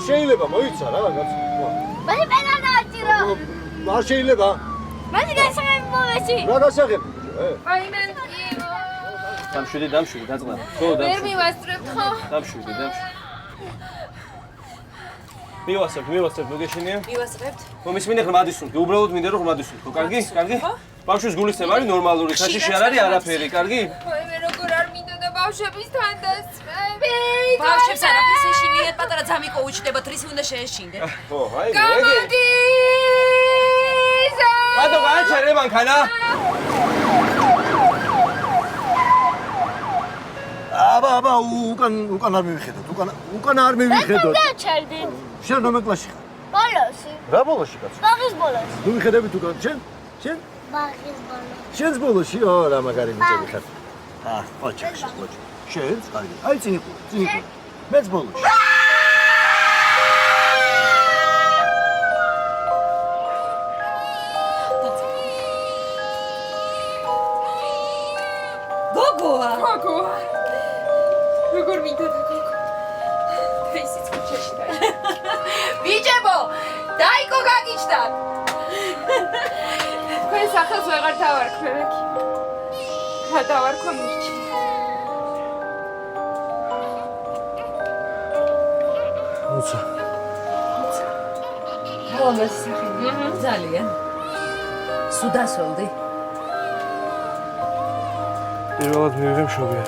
შეიძლება მოიცა რა რაღაც. მე პენალა აჭირო. არ შეიძლება. მე გასაგები მომეცი. რა გასაგები? აი მენ დამშვიდი, დაწყდა. ხო, ვერ მივასწრებთ ხო? დამშვიდი. მივასწრებთ, მოგეშინია? მივასწრებთ. მომის მინდა ღრმადისუნთქი, უბრალოდ მინდა რომ ღრმადისუნთქო. კარგი? ბავშვის გულისწრება არის ნორმალური, საშიში არ არის არაფერი, კარგი? ხო, მე როგორ არ მინდოდა ბავშვების თან დასწრები. ბავშვებს არაფერს ეშინიათ, პატარა ძამიკო უჩნდება, თრისი უნდა შეეშინდეთ. ხო, აი, გამოდის! ბატონო, გააჩერე მანქანა. აბა, უკან არ მივიხედოთ, უკან არ მივიხედოთ. მე დაჩერდით. შენ რომელ კლასში ხარ? ბოლოსი. რა ბოლოში კაცო? ბაღის ბოლოსი. ნუ მიხედებით უკან, შენ? ბაღის ბოლოსი. შენს ბოლოში, რა მაგარი მიწები ხარ. ოჩახში. შენს, კარგი. აი წინიყო. მეც ბოლოში. გოგოა. როგორ მინდოდა გოგო? ისიც ქუჩაში და. ბიჭებო, დაიკო გაგიჩნდათ. თქვენ სახელს ვეღარ დავარქვევ. რა დავარქვა მირჩი. უცა. მომეს სახელი. ძალიან. სუდასოლდი. პირველად მივიღე მშობია.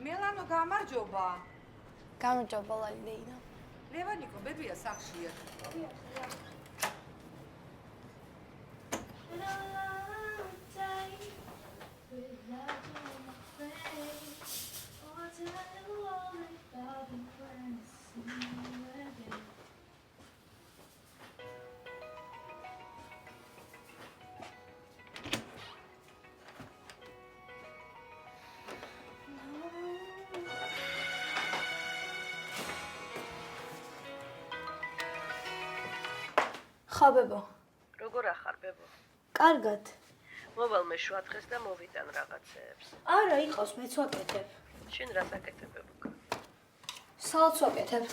მელანო გამარჯობა. გამარჯობა ლეინა. ლევანიკო ბებია სახშია. ხაბებო. როგორ ახარ ბებო? კარგად. მოვალ შუა დღეს და მოვიტან რაღაცეებს. არა, იყოს, მეც ვაკეთებ. შენ რას აკეთებ ბებო? სალათს ვაკეთებ.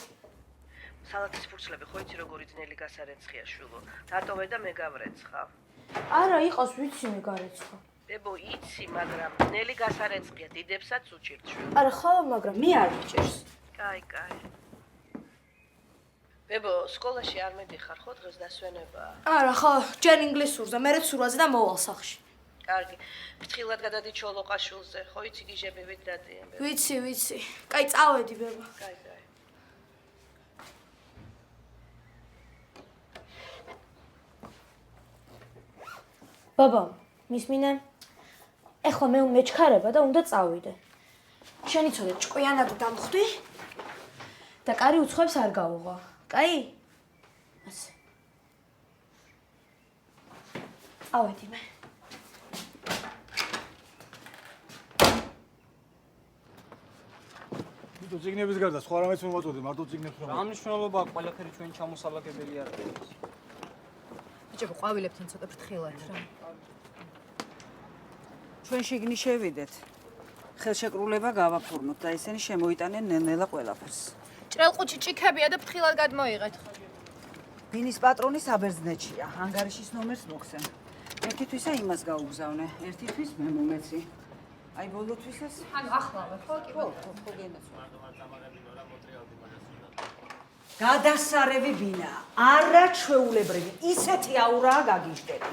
სალათის ფურცლები ხო იცი როგორი ძნელი გასარეცხია შულო. დატოვე და მე გავრეცხავ. არა, იყოს, ვიცი მე გარეცხა. ბებო იცი, მაგრამ ძნელი გასარეცხია, დიდებსაც უჭირთ შულო. არა, ხო, მაგრამ მე არ მიჭერს. კაი. ბებო, სკოლაში არ მედიხარ ხო დღეს დასვენებაა? არა, ხო, ჯერ ინგლისურზე, მერე სურვაზე და მოვალ სახლში. კარგი. ფრთხილად გადადი ჩოლოყაშულზე, ხო იცი გიჟებივით დადიან ბებო. ვიცი. კაი, წავედი ბება. კაი. ბაბა, მისმინე. ეხლა მე მეჩქარება და უნდა წავიდე. შენი ცოტა ჭკვიანად დამხვდი და კარი უცხოებს არ გავუღვა. კაი? ასე. წავედი მე. თუ ციგნების გარდა სხვა რამეც მომაწოდე, მარტო ციგნებს რომ. რა მნიშვნელობა აქვს ყველაფერი ჩვენ ჩამოსალაგებელი არ არის. ბიჭებო, ყვავილებთან ცოტა ფრთხილად რა. ჩვენ შიგნი შევიდეთ. ხელშეკრულება გავაფორმოთ და ისინი შემოიტანენ ნელ-ნელა ყველაფერს. ჭრელყუჩი ჭიქებია და ფრთხილად გადმოიღეთ. ბინის პატრონი საბერძნეთშია, ანგარიშის ნომერს მოგცემ. ერთი თვისა იმას გაუგზავნე, ერთი თვის მე მომეცი. აი ბოლო თვისას? ანუ ახლავე, ხო კი ბოლო. ხო გენაცვალა. გადასარევი ბინა, არა ჩვეულებრივი, ისეთი აურაა გაგიჟდები.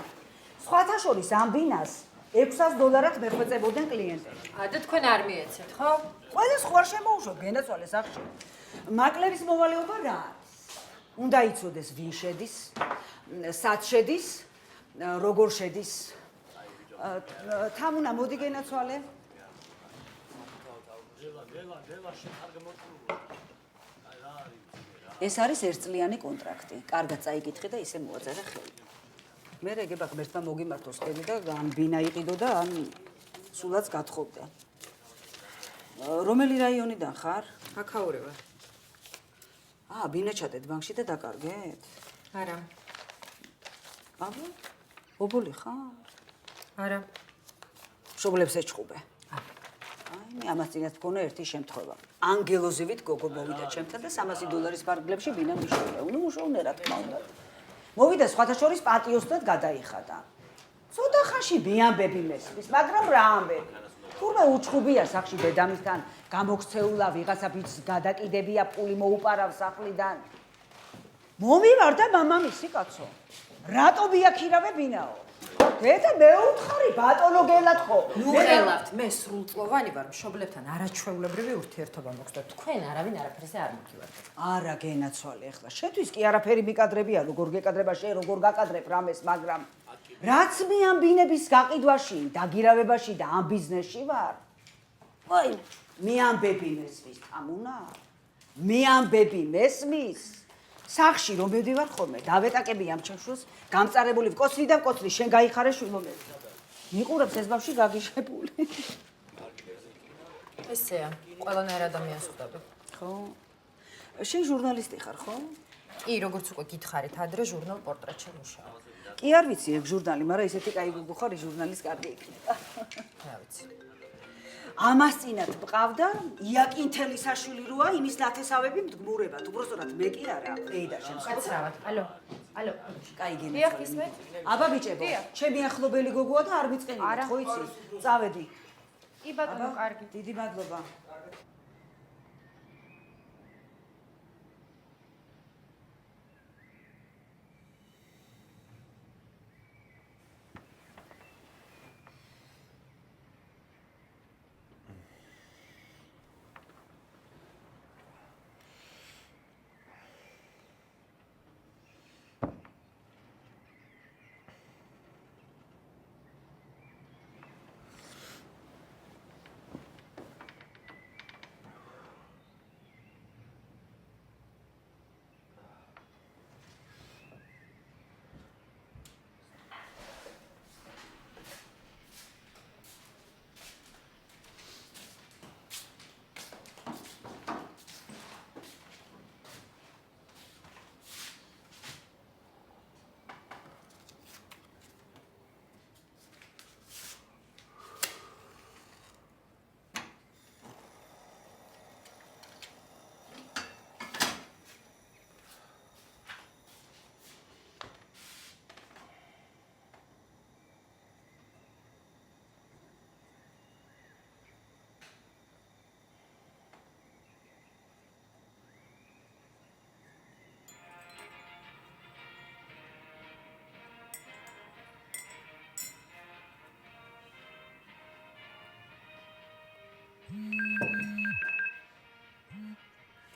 სხვათა შორის ამ ბინას $600 მეხვეწებოდნენ კლიენტები. და თქვენ არ მიეცეთ, ხო? ყველას ხوار შემოუშვათ, გენაცვალე სახში. მაკლერის მოვალეობა რა არის? უნდა იცოდეს ვინ შედის, სად შედის, როგორ შედის. თამუნა, მოდი გენაცვალე. ეს არის ერთწლიანი კონტრაქტი. კარგად წაიკითხე და ისე მოაწერე ხელი. მე რეგება ღმერთმა მოგიმართოს ხელი და ან ბინა იყიდო და ან სულაც გათხოვდე. რომელი რაიონიდან ხარ? აქაური ვარ. ბინა ჩადეთ ბანკში და დაკარგეთ? არა. აბა, ობოლი ხარ? არა. მშობლებს ეჩხუბე. მე ამას წინათ მქონდა ერთი შემთხვევა. ანგელოზივით გოგო მოვიდა ჩემთან და $300 ფარგლებში ბინა მიშოვდა. მუშაობნე რა თქმა უნდა. მოვიდა სხვათა შორის პატიოსნად გადაიხადა. ცოტა ხანში ბიამბები მესმის, მაგრამ რა ამბები? თურმე უჩხუბია სახში დედამისთან, გამოქცეულა ვიღაცა ბიჭს გადაკიდებია, პული მოუპარავ სახლიდან. მომივარ და მამამისი კაცო. რატო ბიაქირავე ბინაო? დედა მე უთხარი ბატონო გელათხოვ. ნუ ხელავთ, მე სრულწლოვანი ვარ, მშობლებთან არაჩვეულებრივი ურთიერთობა მაქვს და თქვენ არავინ არაფერზე არ მოგივართ. არა გენაცვალე ახლა. შენთვის კი არაფერი მიკადრებია, როგორ გეკადრება შენ, როგორ გაკადრებ რამეს, მაგრამ რაც მე ამ ბინების გაყიდვაში, დაგირავებაში და ამ ბიზნესში ვარ. ვაი, მე ამბები მესმის, თამუნა. მე ამბები მესმის. სახში რომ მივდივარ ხოლმე, დავეტაკები ამ ჩემშულს, გამწარებული ვკოცრი და ვკოცრი, შენ გაიხარე შვილობებს. მიყურებს ეს ბავშვი გაგიშებული. ესეა, ყველანაირ ადამიანს ხვდები. ხო? შენ ჟურნალისტი ხარ, ხო? კი, როგორც უკვე გითხარით, ადრე ჟურნალ პორტრეტში მუშაობ. კი არ ვიცი ეგ ჟურნალი, მაგრამ ისეთი კაი გოგო ხარ, ჟურნალის კარგი იქნება. რა ვიცი. ამას წინათ მყავდა იაკინთელის საშვილი როა, იმის ნათესავები მდგმურებად. უბრალოდ მე კი არა. ეიდა შენ. კაცრავად. ალო. ალო. კაი გენაცვალე. დიახ, ისმეთ. აბა ბიჭებო, ჩემი ახლობელი გოგოა და არ მიწყენია, ხო იცი? წავედი. კი ბატონო, კარგი. დიდი მადლობა.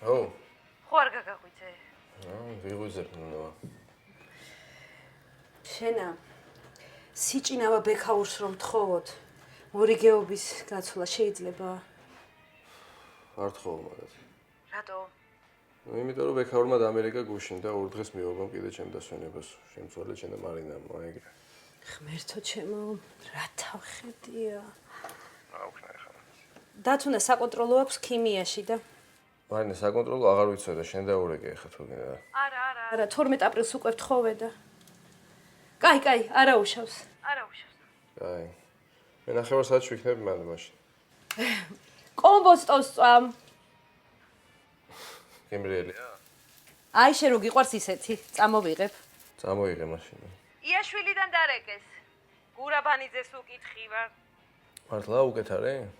ო, ხო არ გაგაღვიძე? ვიღვიძებ ნუნა. შენა სიჭინავა ბექაურს რომ თხოვოთ, მორიგეობის გაცვლა შეიძლება? არ თხოვ მაგას. რატო? იმიტომ რომ ბექაურმა და ამერიკა გუშინდა ორ დღეს მივაბამ კიდე ჩემ დასვენებას. შემცვალე ჩემ და მარინამ, ეგრე. ღმერთო ჩემო, რა თავხედია. აუქნა ახლა. დათუნა საკონტროლო აქვს ქიმიაში და მარინა საკონტროლო აღარ ვიცოდი და შენ დაურეკე ახლა თუ გინდა. არა 12 აპრილს უკვე ვთხოვე და კაი, არა უშავს. კაი. მე ნახევარ საათში ვიქნები მანდ მაშინ. კომბოსტოს წვამ. გემრიელია? აი შენ რო გიყვარს ისეთი, წამოვიღებ. წამოიღე მაშინ. იაშვილიდან დარეკეს. გურაბანიძეს უკითხი ვარ. მართლა უკეთ არის?